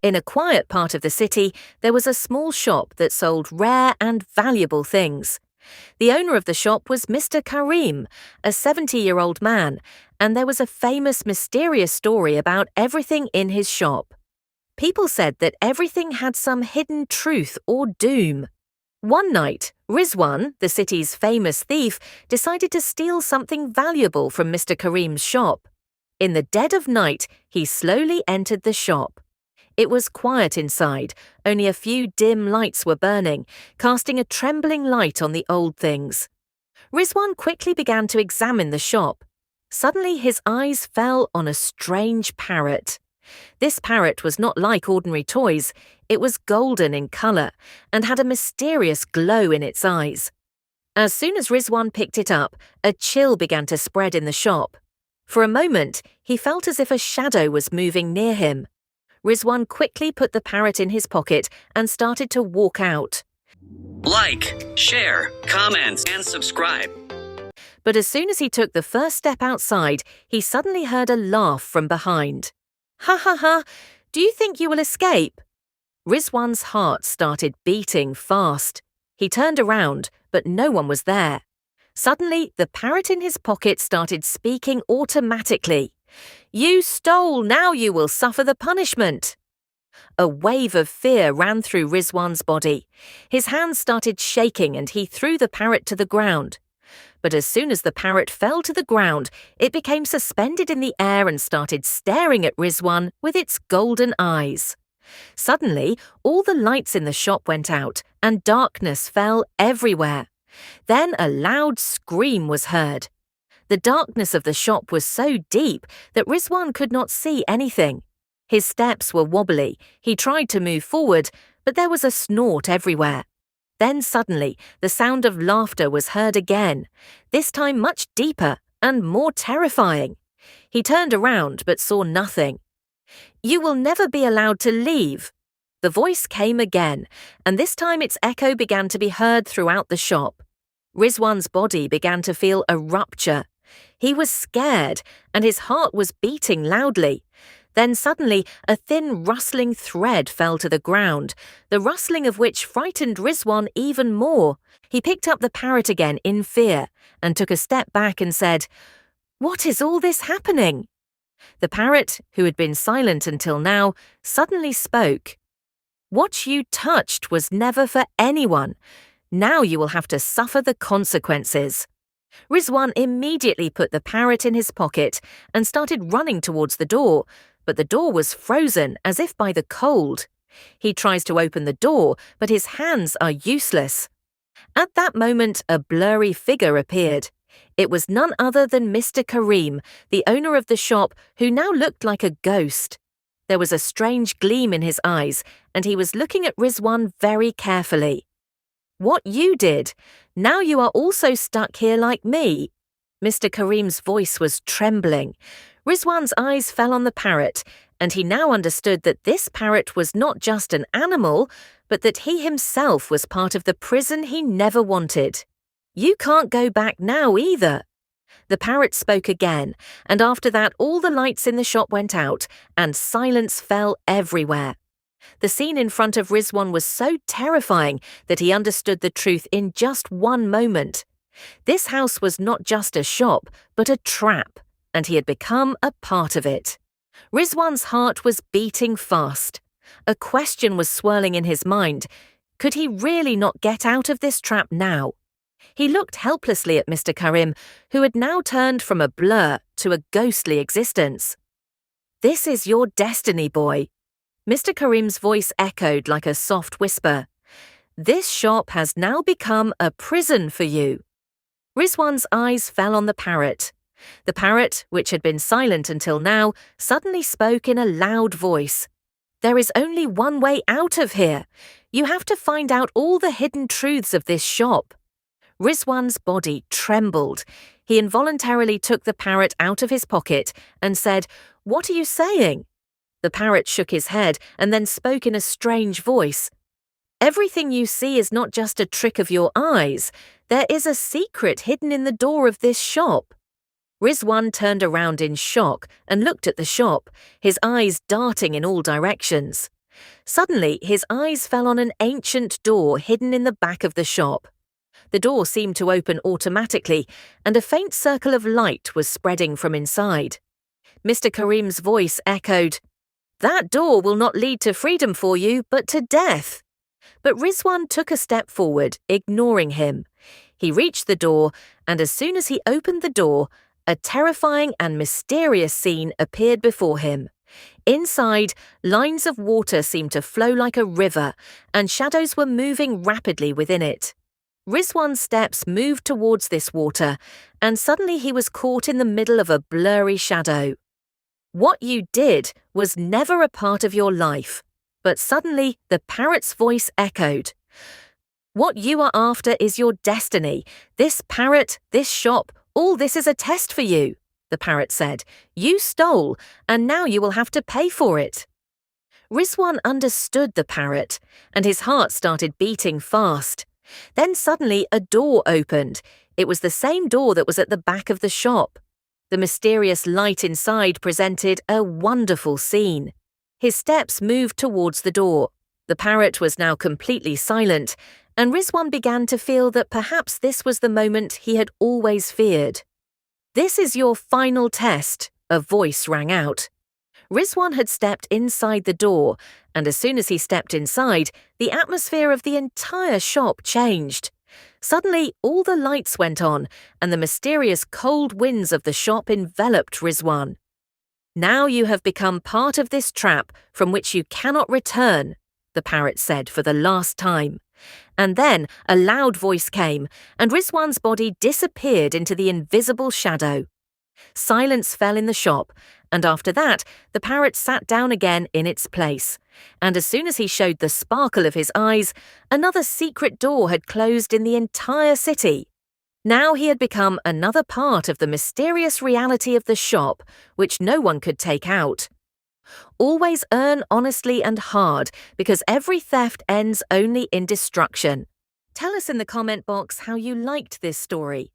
In a quiet part of the city, there was a small shop that sold rare and valuable things. The owner of the shop was Mr. Karim, a 70-year-old man, and there was a famous mysterious story about everything in his shop. People said that everything had some hidden truth or doom. One night, Rizwan, the city's famous thief, decided to steal something valuable from Mr. Karim's shop. In the dead of night, he slowly entered the shop. It was quiet inside, only a few dim lights were burning, casting a trembling light on the old things. Rizwan quickly began to examine the shop. Suddenly his eyes fell on a strange parrot. This parrot was not like ordinary toys. It was golden in colour and had a mysterious glow in its eyes. As soon as Rizwan picked it up, a chill began to spread in the shop. For a moment, he felt as if a shadow was moving near him. Rizwan quickly put the parrot in his pocket and started to walk out. Like, share, comment, and subscribe. But as soon as he took the first step outside, he suddenly heard a laugh from behind. "Ha ha ha! Do you think you will escape?" Rizwan's heart started beating fast. He turned around, but no one was there. Suddenly, the parrot in his pocket started speaking automatically. "You stole, now you will suffer the punishment." A wave of fear ran through Rizwan's body. His hands started shaking and he threw the parrot to the ground. But as soon as the parrot fell to the ground, it became suspended in the air and started staring at Rizwan with its golden eyes. Suddenly, all the lights in the shop went out and darkness fell everywhere. Then a loud scream was heard. The darkness of the shop was so deep that Rizwan could not see anything. His steps were wobbly. He tried to move forward, but there was a snort everywhere. Then suddenly, the sound of laughter was heard again, this time much deeper and more terrifying. He turned around but saw nothing. "You will never be allowed to leave." The voice came again, and this time its echo began to be heard throughout the shop. Rizwan's body began to feel a rupture. He was scared, and his heart was beating loudly. Then suddenly, a thin rustling thread fell to the ground, the rustling of which frightened Rizwan even more. He picked up the parrot again in fear and took a step back and said, "What is all this happening?" The parrot, who had been silent until now, suddenly spoke. "What you touched was never for anyone. Now you will have to suffer the consequences." Rizwan immediately put the parrot in his pocket and started running towards the door, but the door was frozen as if by the cold. He tries to open the door, but his hands are useless. At that moment, a blurry figure appeared. It was none other than Mr. Karim, the owner of the shop, who now looked like a ghost. There was a strange gleam in his eyes, and he was looking at Rizwan very carefully. "What you did, now you are also stuck here like me." Mr. Karim's voice was trembling. Rizwan's eyes fell on the parrot, and he now understood that this parrot was not just an animal, but that he himself was part of the prison he never wanted. "You can't go back now either." The parrot spoke again, and after that all the lights in the shop went out, and silence fell everywhere. The scene in front of Rizwan was so terrifying that he understood the truth in just one moment. This house was not just a shop, but a trap, and he had become a part of it. Rizwan's heart was beating fast. A question was swirling in his mind. Could he really not get out of this trap now? He looked helplessly at Mr. Karim, who had now turned from a blur to a ghostly existence. "This is your destiny, boy." Mr. Karim's voice echoed like a soft whisper. "This shop has now become a prison for you." Rizwan's eyes fell on the parrot. The parrot, which had been silent until now, suddenly spoke in a loud voice. "There is only one way out of here. You have to find out all the hidden truths of this shop." Rizwan's body trembled. He involuntarily took the parrot out of his pocket and said, "What are you saying?" The parrot shook his head and then spoke in a strange voice. "Everything you see is not just a trick of your eyes. There is a secret hidden in the door of this shop." Rizwan turned around in shock and looked at the shop, his eyes darting in all directions. Suddenly, his eyes fell on an ancient door hidden in the back of the shop. The door seemed to open automatically, and a faint circle of light was spreading from inside. Mr. Karim's voice echoed, "That door will not lead to freedom for you, but to death." But Rizwan took a step forward, ignoring him. He reached the door, and as soon as he opened the door, a terrifying and mysterious scene appeared before him. Inside, lines of water seemed to flow like a river, and shadows were moving rapidly within it. Rizwan's steps moved towards this water, and suddenly he was caught in the middle of a blurry shadow. What you did was never a part of your life. But suddenly, the parrot's voice echoed. "What you are after is your destiny. This parrot, this shop, all this is a test for you," the parrot said. "You stole, and now you will have to pay for it." Rizwan understood the parrot, and his heart started beating fast. Then suddenly a door opened. It was the same door that was at the back of the shop. The mysterious light inside presented a wonderful scene. His steps moved towards the door. The parrot was now completely silent, and Rizwan began to feel that perhaps this was the moment he had always feared. "This is your final test," a voice rang out. Rizwan had stepped inside the door, and as soon as he stepped inside, the atmosphere of the entire shop changed. Suddenly, all the lights went on, and the mysterious cold winds of the shop enveloped Rizwan. "Now you have become part of this trap from which you cannot return," the parrot said for the last time. And then a loud voice came, and Rizwan's body disappeared into the invisible shadow. Silence fell in the shop, and after that, the parrot sat down again in its place. And as soon as he showed the sparkle of his eyes, another secret door had closed in the entire city. Now he had become another part of the mysterious reality of the shop, which no one could take out. Always earn honestly and hard, because every theft ends only in destruction. Tell us in the comment box how you liked this story.